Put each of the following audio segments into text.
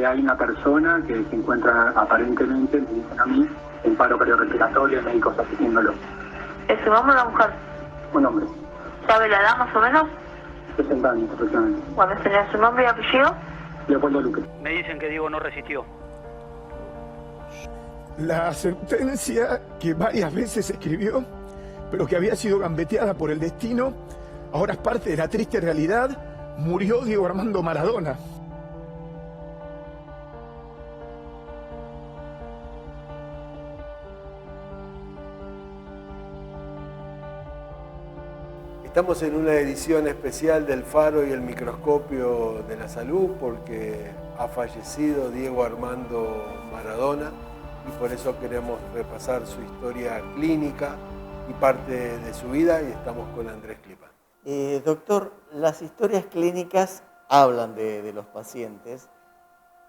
hay una persona que se encuentra aparentemente, me dicen a mí, en paro cardiorrespiratorio, médicos asistiéndolo. ¿Es un hombre o una mujer? Un hombre, ¿Sabe la edad más o menos? 60 años aproximadamente. Bueno, ¿tenía su nombre y apellido? Leopoldo Luque. Me dicen que Diego no resistió. La sentencia que varias veces escribió, pero que había sido gambeteada por el destino, ahora es parte de la triste realidad. Murió Diego Armando Maradona. Estamos en una edición especial del Faro y el Microscopio de la Salud porque ha fallecido Diego Armando Maradona y por eso queremos repasar su historia clínica y parte de su vida y estamos con Andrés Clipa. Doctor, las historias clínicas hablan de los pacientes,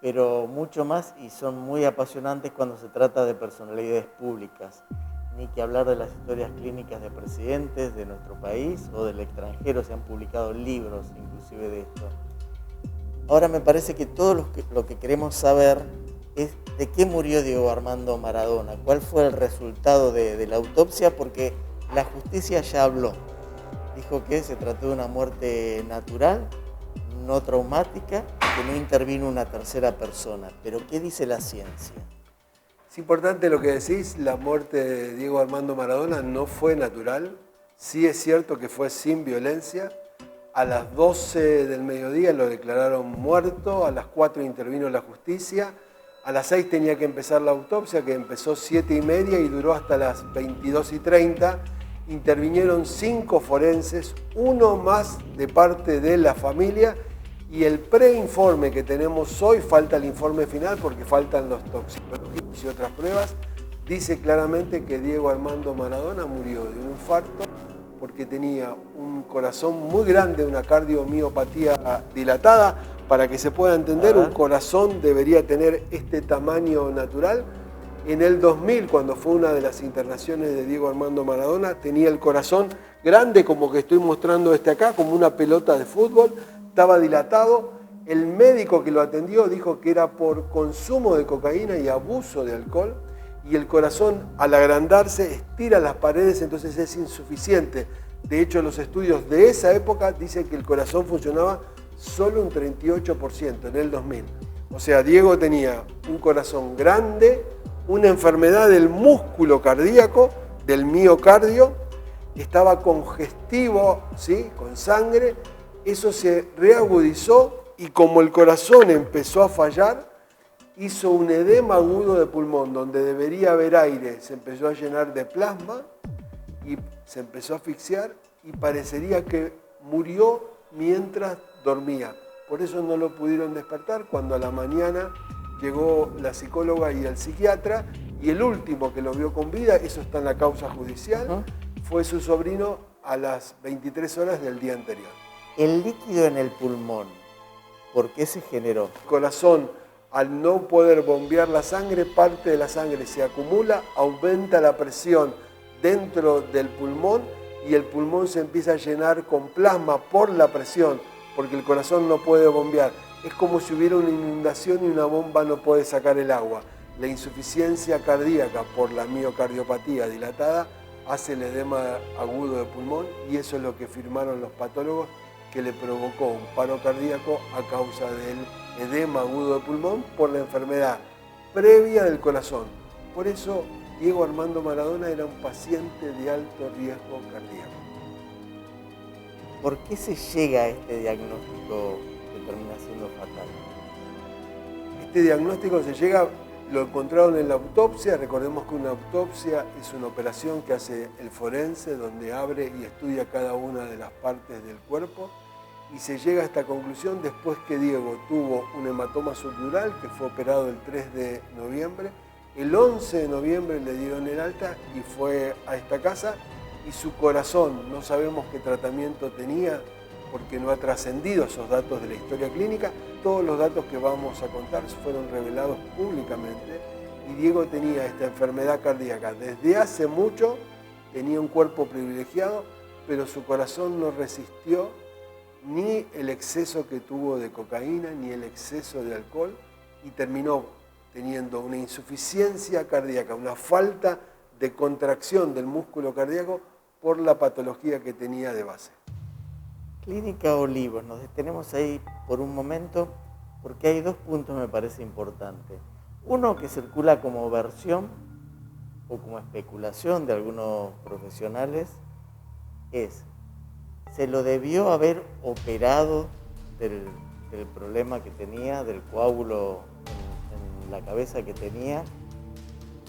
pero mucho más y son muy apasionantes cuando se trata de personalidades públicas. Ni que hablar de las historias clínicas de presidentes de nuestro país o del extranjero, se han publicado libros inclusive de esto. Ahora me parece que todo lo que queremos saber es de qué murió Diego Armando Maradona, cuál fue el resultado de la autopsia, porque la justicia ya habló. Dijo que se trató de una muerte natural, no traumática, que no intervino una tercera persona. Pero ¿qué dice la ciencia? Es importante lo que decís, la muerte de Diego Armando Maradona no fue natural, sí es cierto que fue sin violencia. A las 12 del mediodía lo declararon muerto, a las 4 intervino la justicia, a las 6 tenía que empezar la autopsia, que empezó 7:30 y duró hasta las 22:30. Intervinieron 5 forenses, uno más de parte de la familia, y el preinforme que tenemos hoy, falta el informe final porque faltan los toxicológicos y otras pruebas, dice claramente que Diego Armando Maradona murió de un infarto porque tenía un corazón muy grande, una cardiomiopatía dilatada. Para que se pueda entender, un corazón debería tener este tamaño natural. En el 2000, cuando fue una de las internaciones de Diego Armando Maradona, tenía el corazón grande, como que estoy mostrando acá, como una pelota de fútbol, estaba dilatado. El médico que lo atendió dijo que era por consumo de cocaína y abuso de alcohol, y el corazón al agrandarse estira las paredes, entonces es insuficiente. De hecho, los estudios de esa época dicen que el corazón funcionaba solo un 38% en el 2000. O sea, Diego tenía un corazón grande, una enfermedad del músculo cardíaco, del miocardio, estaba congestivo, ¿sí?, con sangre. Eso se reagudizó y como el corazón empezó a fallar, hizo un edema agudo de pulmón, donde debería haber aire, se empezó a llenar de plasma y se empezó a asfixiar y parecería que murió mientras dormía. Por eso no lo pudieron despertar. Cuando a la mañana llegó la psicóloga y el psiquiatra, y el último que lo vio con vida, eso está en la causa judicial, fue su sobrino a las 23 horas del día anterior. El líquido en el pulmón, ¿por qué se generó? El corazón, al no poder bombear la sangre, parte de la sangre se acumula, aumenta la presión dentro del pulmón y el pulmón se empieza a llenar con plasma por la presión, porque el corazón no puede bombear. Es como si hubiera una inundación y una bomba no puede sacar el agua. La insuficiencia cardíaca por la miocardiopatía dilatada hace el edema agudo de pulmón, y eso es lo que firmaron los patólogos, que le provocó un paro cardíaco a causa del edema agudo de pulmón por la enfermedad previa del corazón. Por eso Diego Armando Maradona era un paciente de alto riesgo cardíaco. ¿Por qué se llega a este diagnóstico que termina siendo fatal? Este diagnóstico se llega, lo encontraron en la autopsia. Recordemos que una autopsia es una operación que hace el forense, donde abre y estudia cada una de las partes del cuerpo, y se llega a esta conclusión después que Diego tuvo un hematoma subdural que fue operado el 3 de noviembre. El 11 de noviembre le dieron el alta y fue a esta casa, y su corazón, no sabemos qué tratamiento tenía porque no ha trascendido esos datos de la historia clínica. Todos los datos que vamos a contar fueron revelados públicamente, y Diego tenía esta enfermedad cardíaca desde hace mucho, tenía un cuerpo privilegiado, pero su corazón no resistió ni el exceso que tuvo de cocaína, ni el exceso de alcohol, y terminó teniendo una insuficiencia cardíaca, una falta de contracción del músculo cardíaco por la patología que tenía de base. Clínica Olivos, nos detenemos ahí por un momento porque hay dos puntos me parece importantes. Uno que circula como versión o como especulación de algunos profesionales es, ¿se lo debió haber operado del problema que tenía, del coágulo en la cabeza que tenía,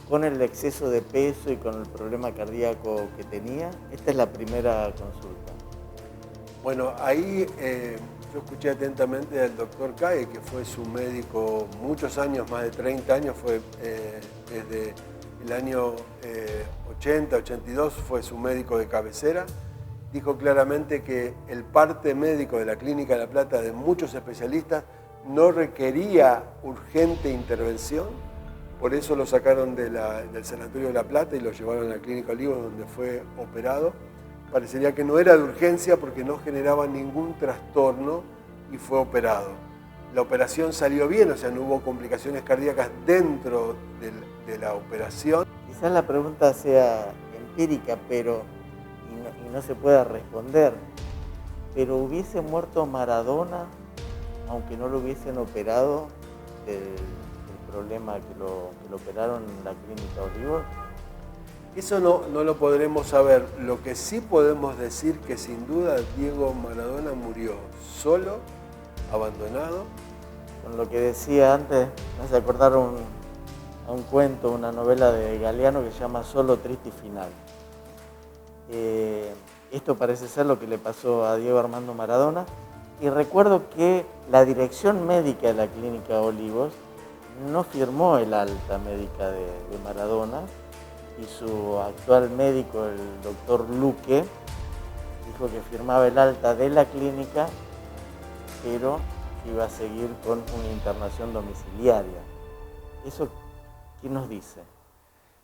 con el exceso de peso y con el problema cardíaco que tenía? Esta es la primera consulta. Bueno, ahí yo escuché atentamente al doctor Cae, que fue su médico muchos años, más de 30 años, fue desde el año 80, 82, fue su médico de cabecera. Dijo claramente que el parte médico de la Clínica de La Plata, de muchos especialistas, no requería urgente intervención, por eso lo sacaron del Sanatorio de La Plata y lo llevaron a la Clínica Olivos, donde fue operado. Parecería que no era de urgencia porque no generaba ningún trastorno y fue operado. La operación salió bien, o sea, no hubo complicaciones cardíacas dentro de la operación. Quizás la pregunta sea empírica, y no se pueda responder, pero ¿hubiese muerto Maradona aunque no lo hubiesen operado del problema que lo operaron en la Clínica Olivos? Eso no lo podremos saber. Lo que sí podemos decir que sin duda Diego Maradona murió solo, abandonado. Con lo que decía antes, me hace acordar a un cuento, una novela de Galeano que se llama Solo, triste y final. Esto parece ser lo que le pasó a Diego Armando Maradona. Y recuerdo que la dirección médica de la Clínica Olivos no firmó el alta médica de Maradona, y su actual médico, el doctor Luque, dijo que firmaba el alta de la clínica, pero iba a seguir con una internación domiciliaria. ¿Eso qué nos dice?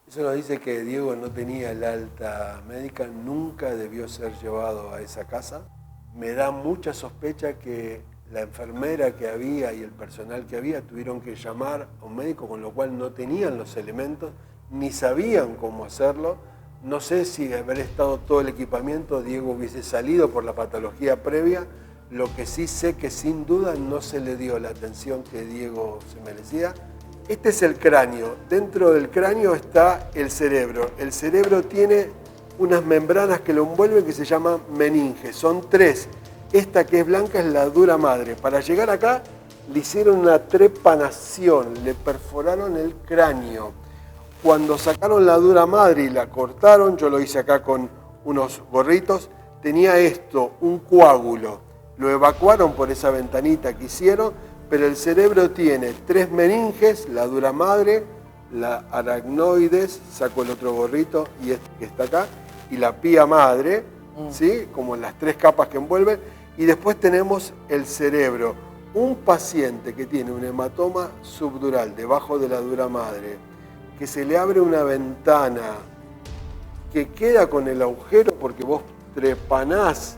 Eso nos dice que Diego no tenía el alta médica, nunca debió ser llevado a esa casa. Me da mucha sospecha que la enfermera que había y el personal que había tuvieron que llamar a un médico, con lo cual no tenían los elementos, ni sabían cómo hacerlo. No sé si de haber estado todo el equipamiento Diego hubiese salido por la patología previa. Lo que sí sé que sin duda no se le dio la atención que Diego se merecía. Este es el cráneo. Dentro del cráneo está el cerebro. El cerebro tiene unas membranas que lo envuelven que se llaman meninges. Son 3. Esta que es blanca es la dura madre. Para llegar acá le hicieron una trepanación, le perforaron el cráneo. Cuando sacaron la dura madre y la cortaron, yo lo hice acá con unos gorritos, tenía esto, un coágulo. Lo evacuaron por esa ventanita que hicieron, pero el cerebro tiene 3 meninges, la dura madre, la aracnoides, saco el otro gorrito y este que está acá, y la pía madre, ¿sí? Como las 3 capas que envuelven, y después tenemos el cerebro. Un paciente que tiene un hematoma subdural debajo de la dura madre, que se le abre una ventana que queda con el agujero porque vos trepanás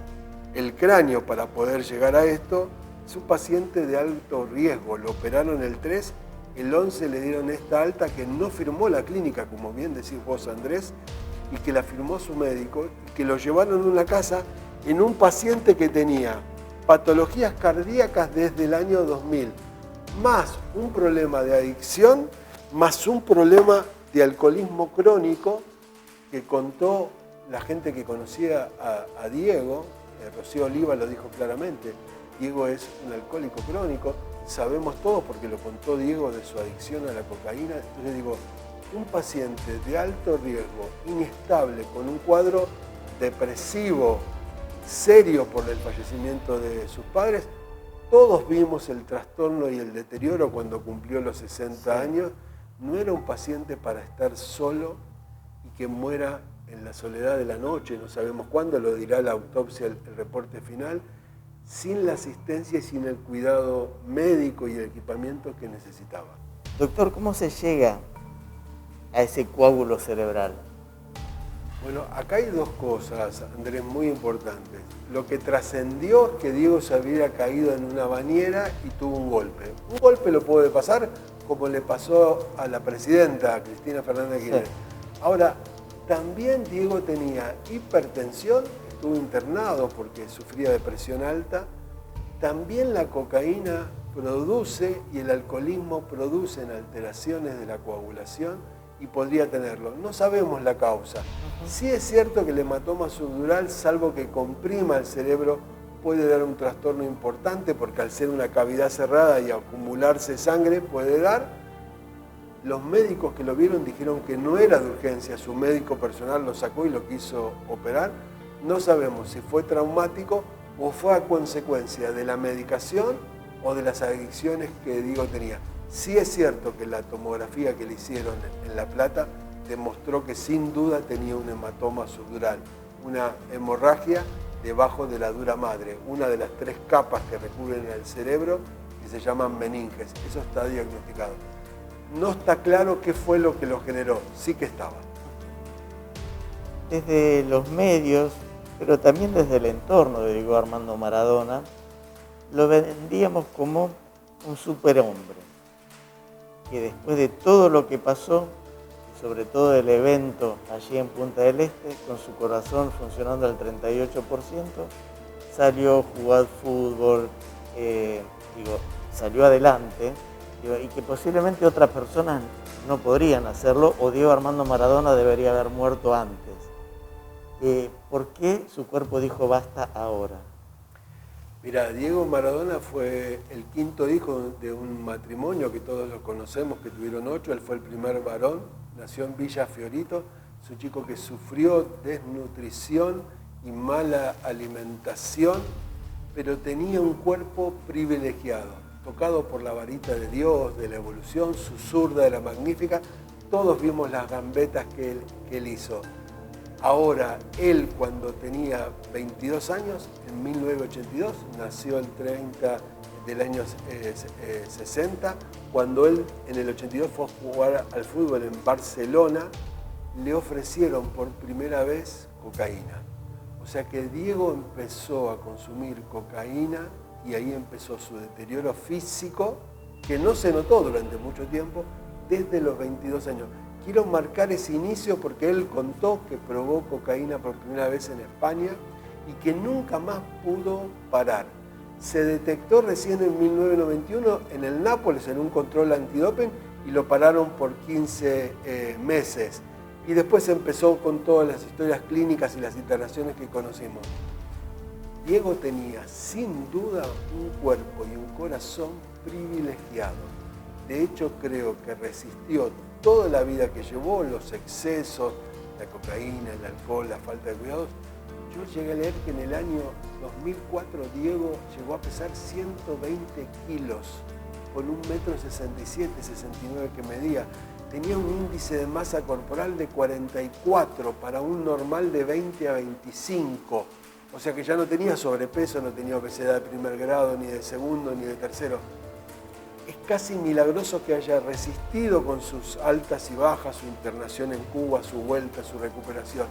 el cráneo para poder llegar a esto, es un paciente de alto riesgo. Lo operaron el 3, el 11 le dieron esta alta que no firmó la clínica, como bien decís vos, Andrés, y que la firmó su médico, y que lo llevaron a una casa en un paciente que tenía patologías cardíacas desde el año 2000, más un problema de adicción, más un problema de alcoholismo crónico, que contó la gente que conocía a Diego. Rocío Oliva lo dijo claramente, Diego es un alcohólico crónico, sabemos todos porque lo contó Diego de su adicción a la cocaína. Entonces digo, un paciente de alto riesgo, inestable, con un cuadro depresivo, serio por el fallecimiento de sus padres, todos vimos el trastorno y el deterioro cuando cumplió los 60 años. No era un paciente para estar solo y que muera en la soledad de la noche, no sabemos cuándo, lo dirá la autopsia, el reporte final, sin la asistencia y sin el cuidado médico y el equipamiento que necesitaba. Doctor, ¿cómo se llega a ese coágulo cerebral? Bueno, acá hay dos cosas, Andrés, muy importantes. Lo que trascendió es que Diego se había caído en una bañera y tuvo un golpe. Un golpe lo puede pasar como le pasó a la presidenta, a Cristina Fernández de Kirchner. Sí. Ahora, también Diego tenía hipertensión, estuvo internado porque sufría de presión alta. También la cocaína produce y el alcoholismo producen alteraciones de la coagulación y podría tenerlo. No sabemos la causa. Sí es cierto que el hematoma subdural, salvo que comprima el cerebro, puede dar un trastorno importante porque al ser una cavidad cerrada y acumularse sangre puede dar. Los médicos que lo vieron dijeron que no era de urgencia, su médico personal lo sacó y lo quiso operar. No sabemos si fue traumático o fue a consecuencia de la medicación o de las adicciones que Diego tenía. Sí es cierto que la tomografía que le hicieron en La Plata demostró que sin duda tenía un hematoma subdural, una hemorragia debajo de la dura madre, una de las 3 capas que recubren el cerebro que se llaman meninges. Eso está diagnosticado. No está claro qué fue lo que lo generó, sí que estaba. Desde los medios, pero también desde el entorno de Diego Armando Maradona, lo vendíamos como un superhombre, que después de todo lo que pasó, y sobre todo el evento allí en Punta del Este, con su corazón funcionando al 38%, salió a jugar fútbol, salió adelante, y que posiblemente otras personas no podrían hacerlo, o Diego Armando Maradona debería haber muerto antes. ¿Por qué su cuerpo dijo basta ahora? Mira, Diego Maradona fue el 5º hijo de un matrimonio que todos lo conocemos, que tuvieron 8, él fue el primer varón, nació en Villa Fiorito, es un chico que sufrió desnutrición y mala alimentación, pero tenía un cuerpo privilegiado, tocado por la varita de Dios, de la evolución, su zurda era magnífica, todos vimos las gambetas que él hizo. Ahora, él cuando tenía 22 años, en 1982, nació el 30 del año 60, cuando él en el 82 fue a jugar al fútbol en Barcelona, le ofrecieron por primera vez cocaína. O sea que Diego empezó a consumir cocaína y ahí empezó su deterioro físico, que no se notó durante mucho tiempo, desde los 22 años. Quiero marcar ese inicio porque él contó que probó cocaína por primera vez en España y que nunca más pudo parar. Se detectó recién en 1991 en el Nápoles en un control antidoping y lo pararon por 15 meses. Y después empezó con todas las historias clínicas y las internaciones que conocimos. Diego tenía sin duda un cuerpo y un corazón privilegiado. De hecho, creo que resistió toda la vida que llevó, los excesos, la cocaína, el alcohol, la falta de cuidados. Yo llegué a leer que en el año 2004 Diego llegó a pesar 120 kilos, con 1,67 m, 69 que medía. Tenía un índice de masa corporal de 44 para un normal de 20 a 25. O sea que ya no tenía sobrepeso, no tenía obesidad de primer grado, ni de segundo, ni de tercero. Es casi milagroso que haya resistido con sus altas y bajas, su internación en Cuba, su vuelta, su recuperación.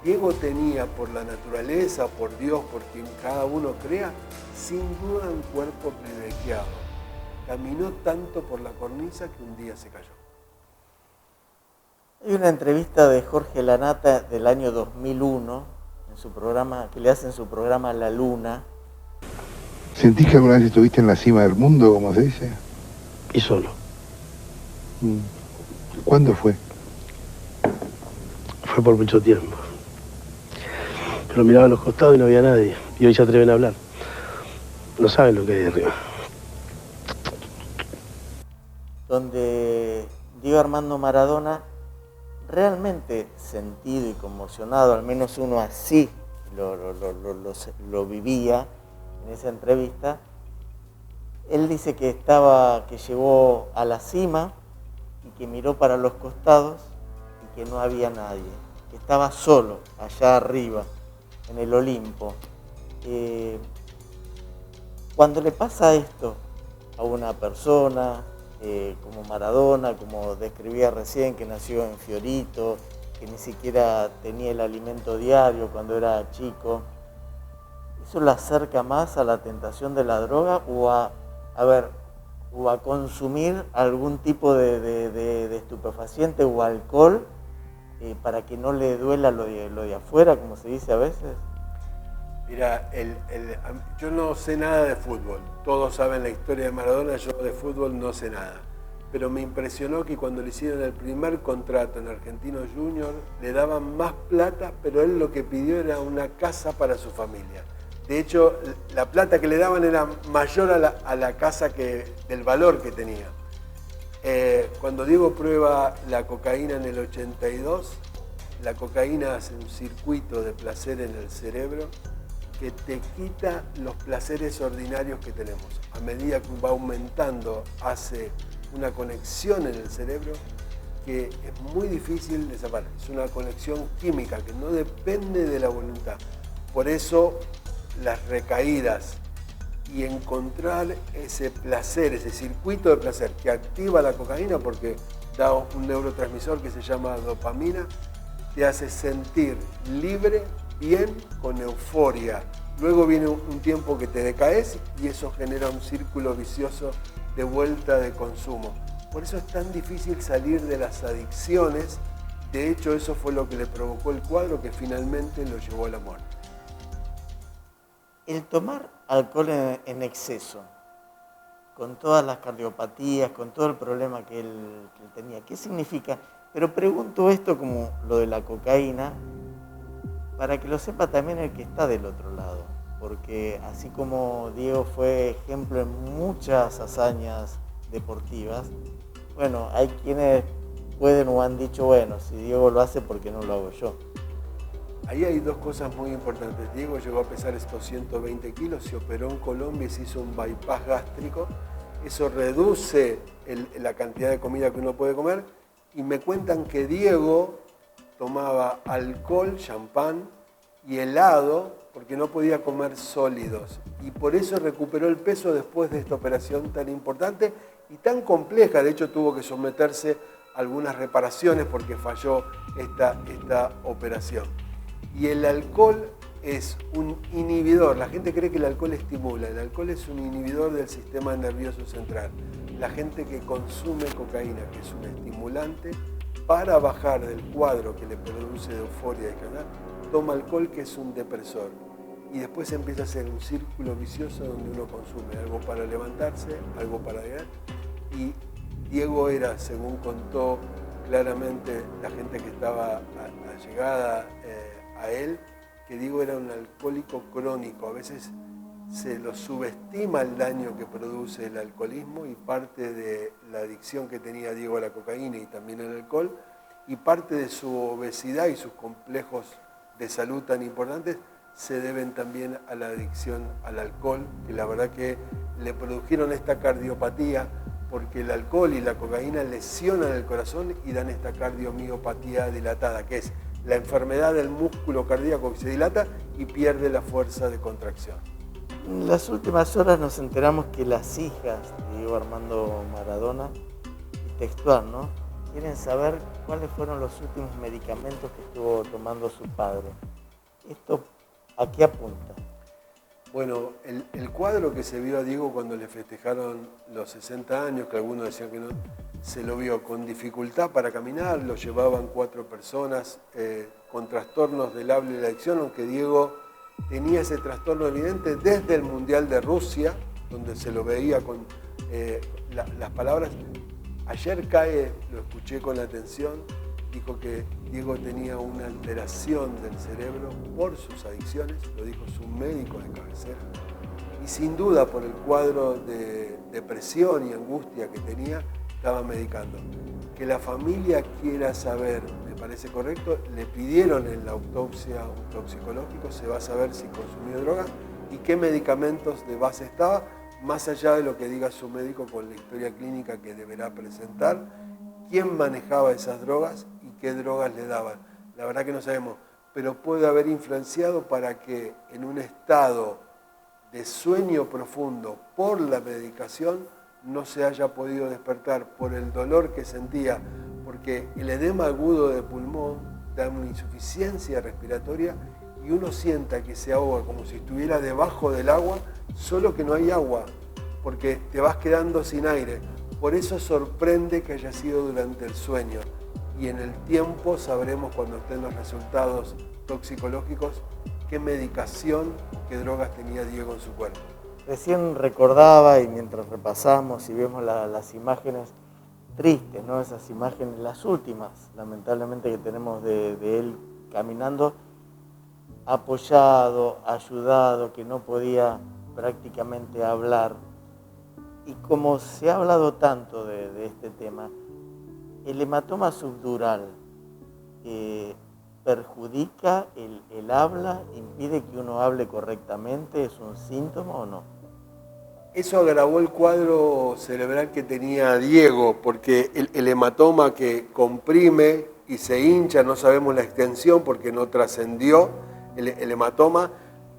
Diego tenía, por la naturaleza, por Dios, por quien cada uno crea, sin duda un cuerpo privilegiado. Caminó tanto por la cornisa que un día se cayó. Hay una entrevista de Jorge Lanata del año 2001, en su programa, que le hace en su programa La Luna. ¿Sentís que alguna vez estuviste en la cima del mundo, como se dice? Y solo. ¿Cuándo fue? Fue por mucho tiempo. Pero miraba a los costados y no había nadie. Y hoy se atreven a hablar. No saben lo que hay arriba. Donde Diego Armando Maradona, realmente sentido y conmocionado, al menos uno así lo vivía, en esa entrevista, él dice que llegó a la cima y que miró para los costados y que no había nadie, que estaba solo allá arriba, en el Olimpo. Cuando le pasa esto a una persona como Maradona, como describía recién, que nació en Fiorito, que ni siquiera tenía el alimento diario cuando era chico. ¿Eso lo acerca más a la tentación de la droga o a consumir algún tipo de estupefaciente o alcohol para que no le duela lo de afuera, como se dice a veces? Mira, yo no sé nada de fútbol. Todos saben la historia de Maradona, yo de fútbol no sé nada. Pero me impresionó que cuando le hicieron el primer contrato en Argentinos Juniors, le daban más plata, pero él lo que pidió era una casa para su familia. De hecho, la plata que le daban era mayor a la casa del valor que tenía. Cuando Diego prueba la cocaína en el 82, la cocaína hace un circuito de placer en el cerebro que te quita los placeres ordinarios que tenemos. A medida que va aumentando, hace una conexión en el cerebro que es muy difícil de separar. Es una conexión química que no depende de la voluntad. Por eso las recaídas y encontrar ese placer, ese circuito de placer que activa la cocaína, porque da un neurotransmisor que se llama dopamina, te hace sentir libre, bien, con euforia. Luego viene un tiempo que te decaes y eso genera un círculo vicioso de vuelta de consumo. Por eso es tan difícil salir de las adicciones. De hecho, eso fue lo que le provocó el cuadro que finalmente lo llevó a la muerte. El tomar alcohol en exceso, con todas las cardiopatías, con todo el problema que él tenía, ¿qué significa? Pero pregunto esto como lo de la cocaína, para que lo sepa también el que está del otro lado, porque así como Diego fue ejemplo en muchas hazañas deportivas, bueno, hay quienes pueden o han dicho, bueno, si Diego lo hace, ¿por qué no lo hago yo? Ahí hay dos cosas muy importantes. Diego llegó a pesar estos 120 kilos, se operó en Colombia y se hizo un bypass gástrico. Eso reduce la cantidad de comida que uno puede comer. Y me cuentan que Diego tomaba alcohol, champán y helado porque no podía comer sólidos. Y por eso recuperó el peso después de esta operación tan importante y tan compleja. De hecho, tuvo que someterse a algunas reparaciones porque falló esta operación. Y el alcohol es un inhibidor. La gente cree que el alcohol estimula. El alcohol es un inhibidor del sistema nervioso central. La gente que consume cocaína, que es un estimulante, para bajar del cuadro que le produce de euforia y descansar, toma alcohol, que es un depresor. Y después empieza a ser un círculo vicioso donde uno consume algo para levantarse, algo para llegar. Y Diego era, según contó claramente la gente que estaba allegada a él, que Diego era un alcohólico crónico. A veces se lo subestima el daño que produce el alcoholismo y parte de la adicción que tenía Diego a la cocaína y también al alcohol, y parte de su obesidad y sus complejos de salud tan importantes se deben también a la adicción al alcohol, que la verdad que le produjeron esta cardiopatía, porque el alcohol y la cocaína lesionan el corazón y dan esta cardiomiopatía dilatada, que es la enfermedad del músculo cardíaco que se dilata y pierde la fuerza de contracción. En las últimas horas nos enteramos que las hijas de Diego Armando Maradona, textual, ¿no?, quieren saber cuáles fueron los últimos medicamentos que estuvo tomando su padre. ¿Esto a qué apunta? Bueno, el cuadro que se vio a Diego cuando le festejaron los 60 años, que algunos decían que no, se lo vio con dificultad para caminar, lo llevaban 4 personas con trastornos del habla y la adicción, aunque Diego tenía ese trastorno evidente desde el Mundial de Rusia, donde se lo veía con las palabras. Ayer Cae, lo escuché con atención, dijo que Diego tenía una alteración del cerebro por sus adicciones, lo dijo su médico de cabecera, y sin duda por el cuadro de depresión y angustia que tenía, estaba medicando. Que la familia quiera saber, me parece correcto, le pidieron en la autopsia un toxicológico, se va a saber si consumió droga y qué medicamentos de base estaba, más allá de lo que diga su médico con la historia clínica que deberá presentar, quién manejaba esas drogas y qué drogas le daban. La verdad que no sabemos, pero puede haber influenciado para que en un estado de sueño profundo por la medicación no se haya podido despertar por el dolor que sentía, porque el edema agudo de pulmón da una insuficiencia respiratoria y uno sienta que se ahoga como si estuviera debajo del agua, solo que no hay agua, porque te vas quedando sin aire. Por eso sorprende que haya sido durante el sueño. Y en el tiempo sabremos, cuando estén los resultados toxicológicos, qué medicación, qué drogas tenía Diego en su cuerpo. Recién recordaba, y mientras repasamos y vemos las imágenes tristes, ¿no? Esas imágenes, las últimas, lamentablemente, que tenemos de él caminando, apoyado, ayudado, que no podía prácticamente hablar. Y como se ha hablado tanto de este tema, el hematoma subdural perjudica el habla, impide que uno hable correctamente, ¿es un síntoma o no? Eso agravó el cuadro cerebral que tenía Diego, porque el hematoma que comprime y se hincha, no sabemos la extensión porque no trascendió, el hematoma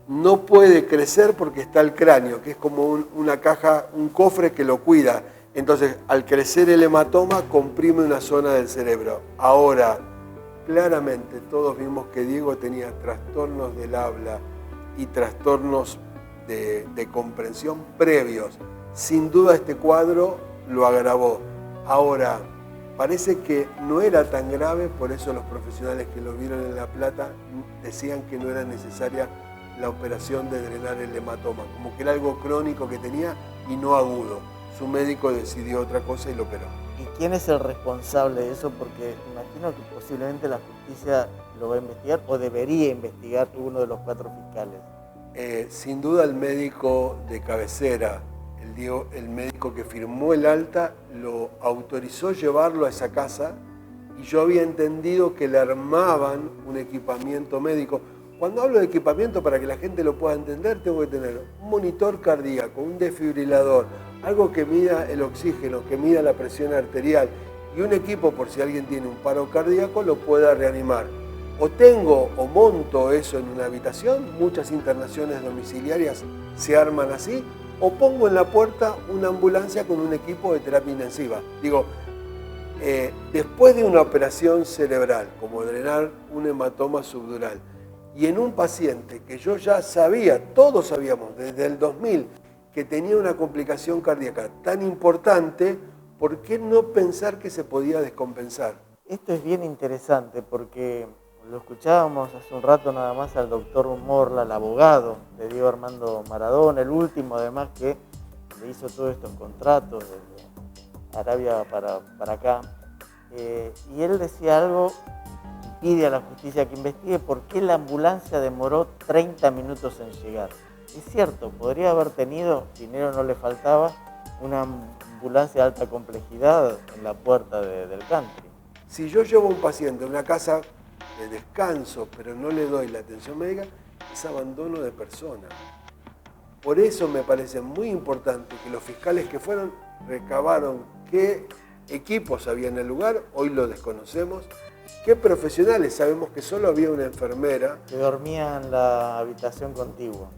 no puede crecer porque está el cráneo, que es como una caja, un cofre que lo cuida. Entonces, al crecer el hematoma, comprime una zona del cerebro. Ahora, claramente todos vimos que Diego tenía trastornos del habla y trastornos de comprensión previos. Sin duda este cuadro lo agravó. Ahora, parece que no era tan grave, por eso los profesionales que lo vieron en La Plata decían que no era necesaria la operación de drenar el hematoma, como que era algo crónico que tenía y no agudo. Su médico decidió otra cosa y lo operó. ¿Y quién es el responsable de eso? Porque imagino que posiblemente la justicia lo va a investigar o debería investigar uno de los 4 fiscales. Sin duda el médico de cabecera, el médico que firmó el alta, lo autorizó llevarlo a esa casa y yo había entendido que le armaban un equipamiento médico. Cuando hablo de equipamiento, para que la gente lo pueda entender, tengo que tener un monitor cardíaco, un desfibrilador, algo que mida el oxígeno, que mida la presión arterial y un equipo por si alguien tiene un paro cardíaco lo pueda reanimar. O tengo o monto eso en una habitación, muchas internaciones domiciliarias se arman así, o pongo en la puerta una ambulancia con un equipo de terapia intensiva. Digo, después de una operación cerebral, como drenar un hematoma subdural, y en un paciente que yo ya sabía, todos sabíamos desde el 2000, que tenía una complicación cardíaca tan importante, ¿por qué no pensar que se podía descompensar? Esto es bien interesante porque lo escucábamos hace un rato nada más al doctor Morla, el abogado de Diego Armando Maradona, el último además que le hizo todos estos contratos desde Arabia para acá. Y él decía algo, pide a la justicia que investigue por qué la ambulancia demoró 30 minutos en llegar. Es cierto, podría haber tenido, dinero no le faltaba, una ambulancia de alta complejidad en la puerta del country. Si yo llevo a un paciente a una casa de descanso, pero no le doy la atención médica, es abandono de persona. Por eso me parece muy importante que los fiscales que fueron recabaron qué equipos había en el lugar, hoy lo desconocemos, qué profesionales, sabemos que solo había una enfermera. Que dormía en la habitación contigua.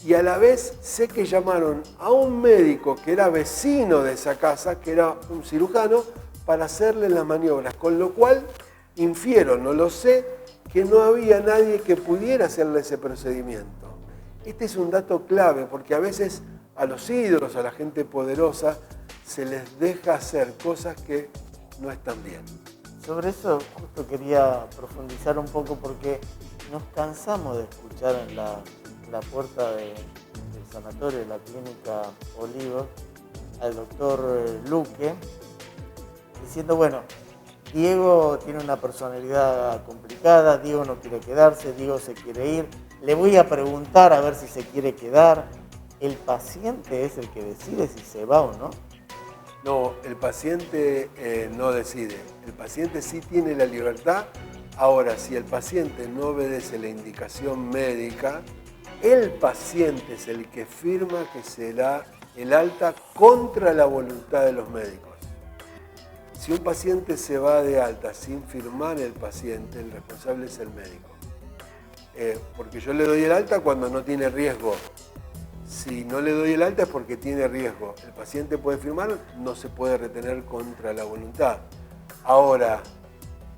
Y a la vez sé que llamaron a un médico que era vecino de esa casa, que era un cirujano, para hacerle las maniobras, con lo cual infiero, no lo sé, que no había nadie que pudiera hacerle ese procedimiento. Este es un dato clave, porque a veces a los ídolos, a la gente poderosa, se les deja hacer cosas que no están bien. Sobre eso justo quería profundizar un poco porque nos cansamos de escuchar en la puerta del sanatorio de la clínica Olivos al doctor Luque diciendo, bueno, Diego tiene una personalidad complicada, Diego no quiere quedarse, Diego se quiere ir, le voy a preguntar a ver si se quiere quedar. El paciente es el que decide si se va o no. No, el paciente no decide, el paciente sí tiene la libertad. Ahora, si el paciente no obedece la indicación médica, el paciente es el que firma que se da el alta contra la voluntad de los médicos. Si un paciente se va de alta sin firmar el paciente, el responsable es el médico. Porque yo le doy el alta cuando no tiene riesgo. Si no le doy el alta es porque tiene riesgo. El paciente puede firmar, no se puede retener contra la voluntad. Ahora,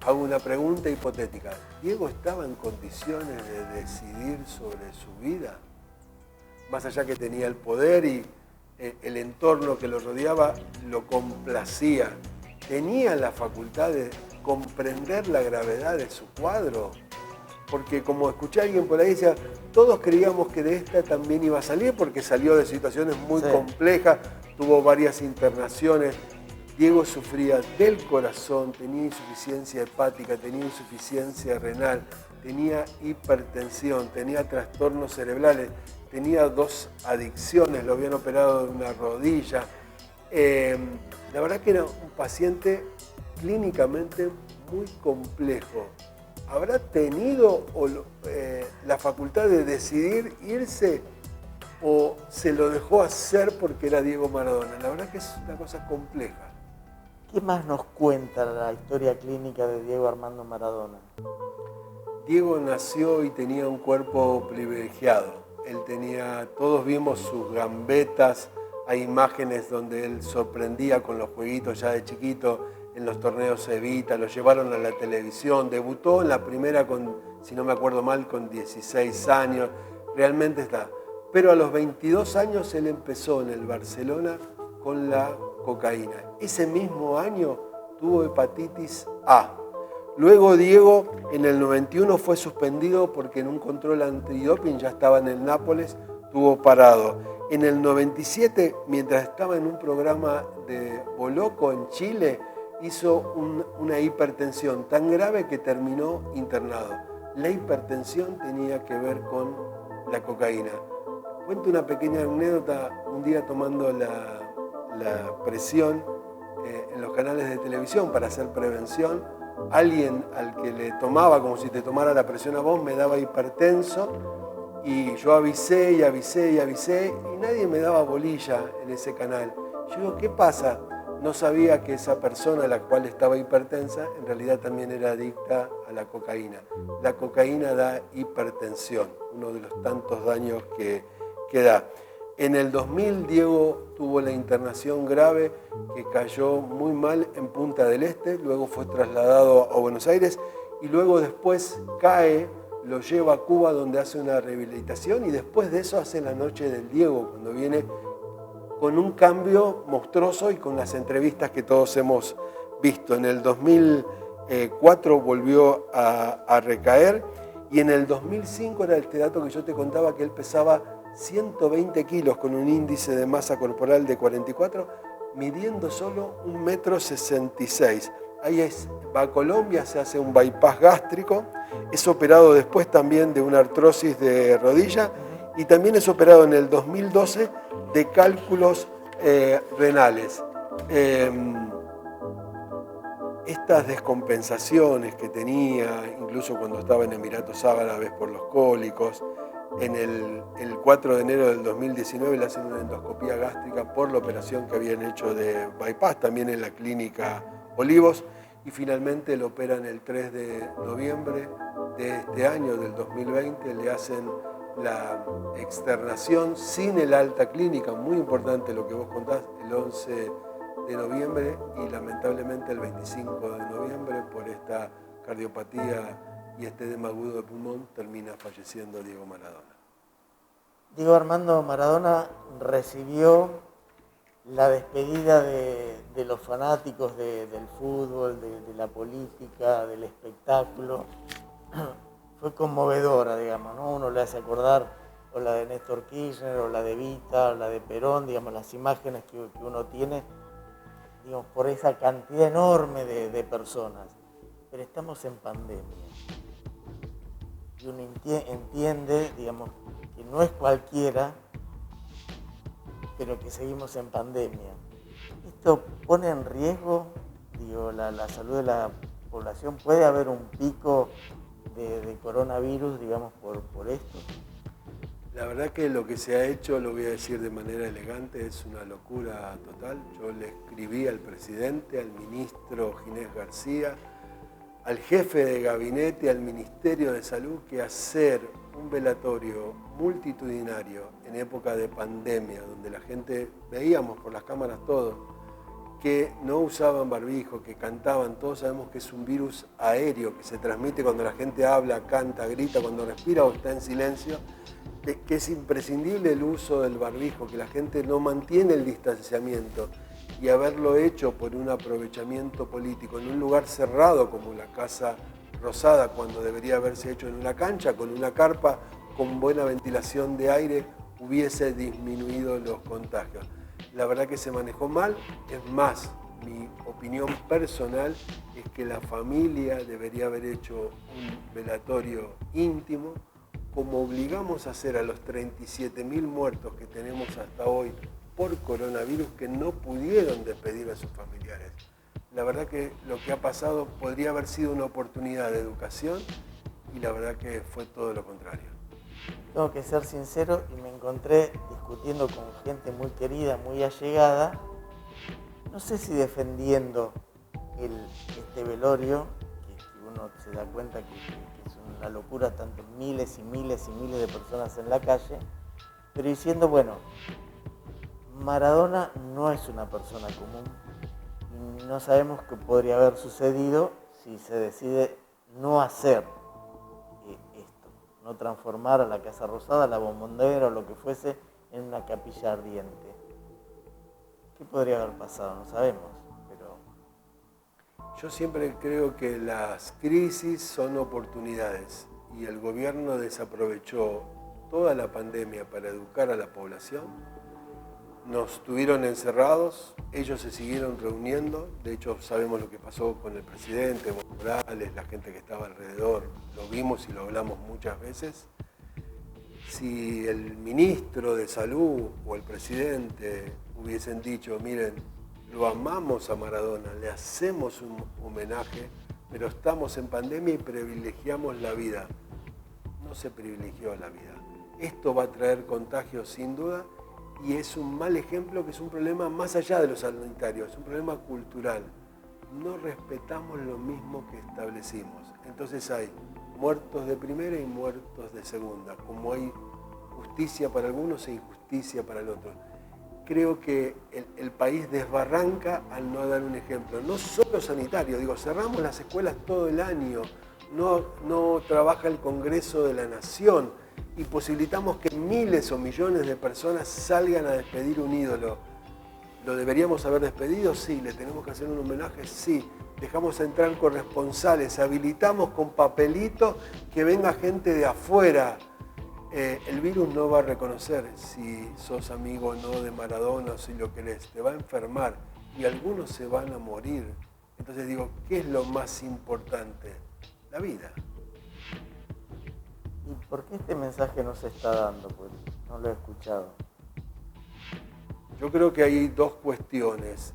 hago una pregunta hipotética. ¿Diego estaba en condiciones de decidir sobre su vida? Más allá que tenía el poder y el entorno que lo rodeaba lo complacía. ¿Tenía la facultad de comprender la gravedad de su cuadro? Porque como escuché a alguien por ahí, decía, todos creíamos que de esta también iba a salir porque salió de situaciones muy complejas, tuvo varias internaciones. Diego sufría del corazón, tenía insuficiencia hepática, tenía insuficiencia renal, tenía hipertensión, tenía trastornos cerebrales, tenía 2 adicciones, lo habían operado de una rodilla. La verdad que era un paciente clínicamente muy complejo. ¿Habrá tenido la facultad de decidir irse o se lo dejó hacer porque era Diego Maradona? La verdad que es una cosa compleja. ¿Qué más nos cuenta la historia clínica de Diego Armando Maradona? Diego nació y tenía un cuerpo privilegiado. Todos vimos sus gambetas, hay imágenes donde él sorprendía con los jueguitos ya de chiquito, en los torneos Evita, lo llevaron a la televisión, debutó en la primera si no me acuerdo mal, con 16 años, realmente está. Pero a los 22 años él empezó en el Barcelona con la cocaína. Ese mismo año tuvo hepatitis A. Luego Diego en el 91 fue suspendido porque en un control antidoping ya estaba en el Nápoles, tuvo parado. En el 97, mientras estaba en un programa de Boloco en Chile, hizo una hipertensión tan grave que terminó internado. La hipertensión tenía que ver con la cocaína. Cuento una pequeña anécdota, un día tomando la presión en los canales de televisión para hacer prevención, alguien al que le tomaba como si te tomara la presión a vos me daba hipertenso y yo avisé y nadie me daba bolilla en ese canal. Yo digo, ¿qué pasa? No sabía que esa persona a la cual estaba hipertensa en realidad también era adicta a la cocaína. La cocaína da hipertensión, uno de los tantos daños que da. En el 2000 Diego tuvo la internación grave que cayó muy mal en Punta del Este, luego fue trasladado a Buenos Aires y luego después cae, lo lleva a Cuba donde hace una rehabilitación y después de eso hace la Noche del Diego, cuando viene con un cambio monstruoso y con las entrevistas que todos hemos visto. En el 2004 volvió a recaer y en el 2005 era este dato que yo te contaba que él pesaba 120 kilos con un índice de masa corporal de 44, midiendo solo 1,66 m. Ahí va a Colombia, se hace un bypass gástrico, es operado después también de una artrosis de rodilla y también es operado en el 2012 de cálculos renales. Estas descompensaciones que tenía, incluso cuando estaba en Emiratos Árabes por los cólicos, el 4 de enero del 2019 le hacen una endoscopía gástrica por la operación que habían hecho de bypass, también en la clínica Olivos, y finalmente lo operan el 3 de noviembre de este año, del 2020, le hacen la externación sin el alta clínica, muy importante lo que vos contás, el 11 de noviembre y lamentablemente el 25 de noviembre por esta cardiopatía y este edema agudo de pulmón termina falleciendo Diego Maradona. Diego Armando Maradona recibió la despedida de los fanáticos del fútbol, de la política, del espectáculo. Fue conmovedora, digamos, ¿no? Uno le hace acordar o la de Néstor Kirchner, o la de Evita, o la de Perón, digamos, las imágenes que uno tiene, digamos, por esa cantidad enorme de personas. Pero estamos en pandemia. Y uno entiende, digamos, que no es cualquiera, pero que seguimos en pandemia. Esto pone en riesgo, digo, la salud de la población. ¿Puede haber un pico de coronavirus, digamos, por esto? La verdad que lo que se ha hecho, lo voy a decir de manera elegante, es una locura total. Yo le escribí al presidente, al ministro Ginés García, al jefe de gabinete, al Ministerio de Salud, que hacer un velatorio multitudinario en época de pandemia, donde la gente, veíamos por las cámaras todo, que no usaban barbijo, que cantaban. Todos sabemos que es un virus aéreo que se transmite cuando la gente habla, canta, grita, cuando respira o está en silencio, que es imprescindible el uso del barbijo, que la gente no mantiene el distanciamiento, y haberlo hecho por un aprovechamiento político en un lugar cerrado como la Casa Rosada, cuando debería haberse hecho en una cancha, con una carpa, con buena ventilación de aire, hubiese disminuido los contagios. La verdad que se manejó mal. Es más, mi opinión personal es que la familia debería haber hecho un velatorio íntimo, como obligamos a hacer a los 37.000 muertos que tenemos hasta hoy por coronavirus, que no pudieron despedir a sus familiares. La verdad que lo que ha pasado podría haber sido una oportunidad de educación, y la verdad que fue todo lo contrario. Tengo que ser sincero, y me encontré discutiendo con gente muy querida, muy allegada, no sé si defendiendo este velorio, que uno se da cuenta que es una locura, tanto miles y miles y miles de personas en la calle, pero diciendo, bueno, Maradona no es una persona común, y no sabemos qué podría haber sucedido si se decide no hacer esto, no transformar a la Casa Rosada, la Bombonera o lo que fuese en una capilla ardiente. ¿Qué podría haber pasado? No sabemos, pero... Yo siempre creo que las crisis son oportunidades, y el gobierno desaprovechó toda la pandemia para educar a la población. Nos tuvieron encerrados, ellos se siguieron reuniendo. De hecho, sabemos lo que pasó con el presidente, Morales, la gente que estaba alrededor, lo vimos y lo hablamos muchas veces. Si el ministro de Salud o el presidente hubiesen dicho, miren, lo amamos a Maradona, le hacemos un homenaje, pero estamos en pandemia y privilegiamos la vida. No se privilegió la vida. Esto va a traer contagios sin duda, y es un mal ejemplo, que es un problema más allá de lo sanitario, es un problema cultural. No respetamos lo mismo que establecimos. Entonces hay muertos de primera y muertos de segunda, como hay justicia para algunos e injusticia para el otro. Creo que el país desbarranca al no dar un ejemplo, no solo sanitario, digo, cerramos las escuelas todo el año, no trabaja el Congreso de la Nación, y posibilitamos que miles o millones de personas salgan a despedir un ídolo. ¿Lo deberíamos haber despedido? Sí. ¿Le tenemos que hacer un homenaje? Sí. Dejamos entrar corresponsales, habilitamos con papelitos que venga gente de afuera. El virus no va a reconocer si sos amigo o no de Maradona, o si lo querés, te va a enfermar, y algunos se van a morir. Entonces digo, ¿qué es lo más importante? La vida. ¿Y por qué este mensaje no se está dando? Pues no lo he escuchado. Yo creo que hay dos cuestiones.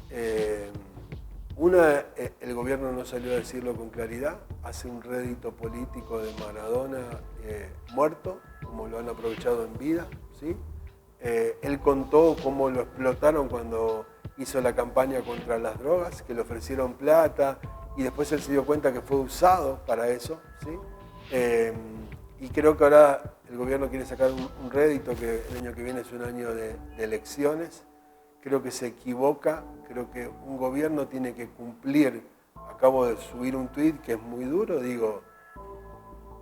Una, el gobierno no salió a decirlo con claridad, hace un rédito político de Maradona muerto, como lo han aprovechado en vida, ¿sí? Él contó cómo lo explotaron cuando hizo la campaña contra las drogas, que le ofrecieron plata, y después él se dio cuenta que fue usado para eso, ¿sí? Y creo que ahora el gobierno quiere sacar un rédito, que el año que viene es un año de elecciones. Creo que se equivoca, creo que un gobierno tiene que cumplir. Acabo de subir un tuit que es muy duro, digo,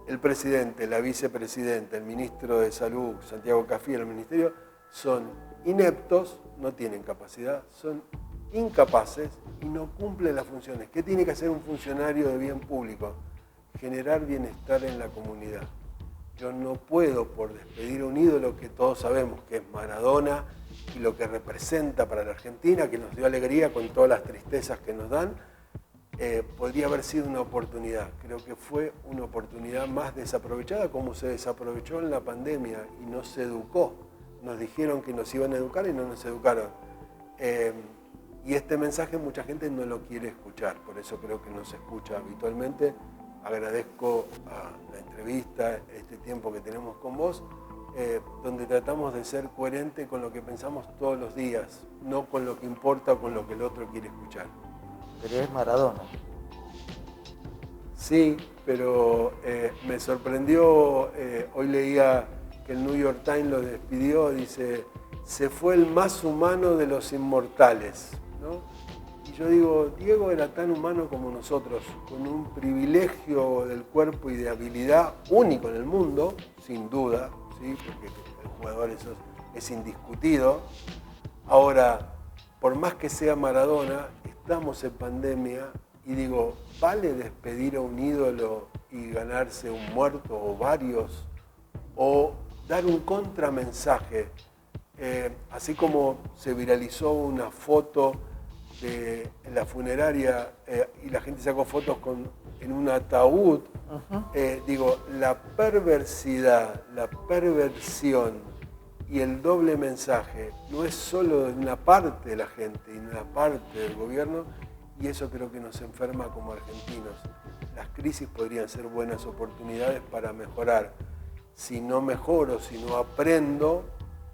el presidente, la vicepresidenta, el ministro de Salud, Santiago Cafiero, el ministerio, son ineptos, no tienen capacidad, son incapaces y no cumplen las funciones. ¿Qué tiene que hacer un funcionario de bien público? Generar bienestar en la comunidad. Yo no puedo, por despedir a un ídolo que todos sabemos que es Maradona y lo que representa para la Argentina, que nos dio alegría con todas las tristezas que nos dan, podría haber sido una oportunidad. Creo que fue una oportunidad más desaprovechada, como se desaprovechó en la pandemia y no se educó. Nos dijeron que nos iban a educar y no nos educaron. Y este mensaje mucha gente no lo quiere escuchar, por eso creo que no se escucha habitualmente. Agradezco a la entrevista, este tiempo que tenemos con vos, donde tratamos de ser coherentes con lo que pensamos todos los días, no con lo que importa o con lo que el otro quiere escuchar. Pero es Maradona. Sí, pero me sorprendió, hoy leía que el New York Times lo despidió, dice, se fue el más humano de los inmortales, ¿no? Y yo digo, Diego era tan humano como nosotros, con un privilegio del cuerpo y de habilidad único en el mundo, sin duda, ¿sí? Porque el jugador eso es indiscutido. Ahora, por más que sea Maradona, estamos en pandemia y digo, ¿vale despedir a un ídolo y ganarse un muerto o varios? O dar un contramensaje, así como se viralizó una foto de la funeraria y la gente sacó fotos en un ataúd, digo, la perversidad, la perversión y el doble mensaje no es solo de una parte de la gente y de una parte del gobierno, y eso creo que nos enferma como argentinos. Las crisis podrían ser buenas oportunidades para mejorar. Si no mejoro, si no aprendo,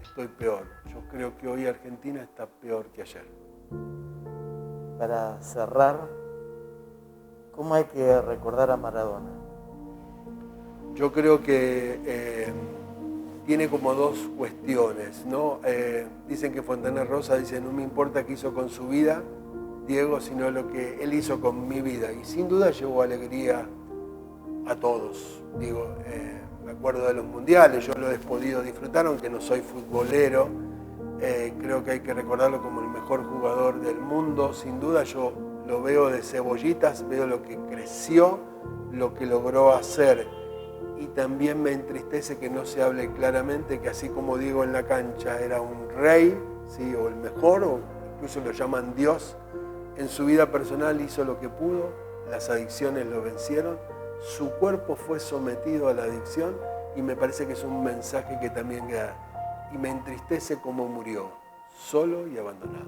estoy peor. Yo creo que hoy Argentina está peor que ayer. Para cerrar, ¿cómo hay que recordar a Maradona? Yo creo que tiene como dos cuestiones, ¿no? Dicen que Fontana Rosa dice, no me importa qué hizo con su vida, Diego, sino lo que él hizo con mi vida. Y sin duda llevó alegría a todos. Digo, me acuerdo de los mundiales, yo lo he podido disfrutar, aunque no soy futbolero. Creo que hay que recordarlo como el mejor jugador del mundo. Sin duda yo lo veo de cebollitas, veo lo que creció, lo que logró hacer. Y también me entristece que no se hable claramente que así como Diego en la cancha era un rey, ¿sí? O el mejor, o incluso lo llaman Dios, en su vida personal hizo lo que pudo, las adicciones lo vencieron, su cuerpo fue sometido a la adicción y me parece que es un mensaje que también queda. Y me entristece cómo murió, solo y abandonado.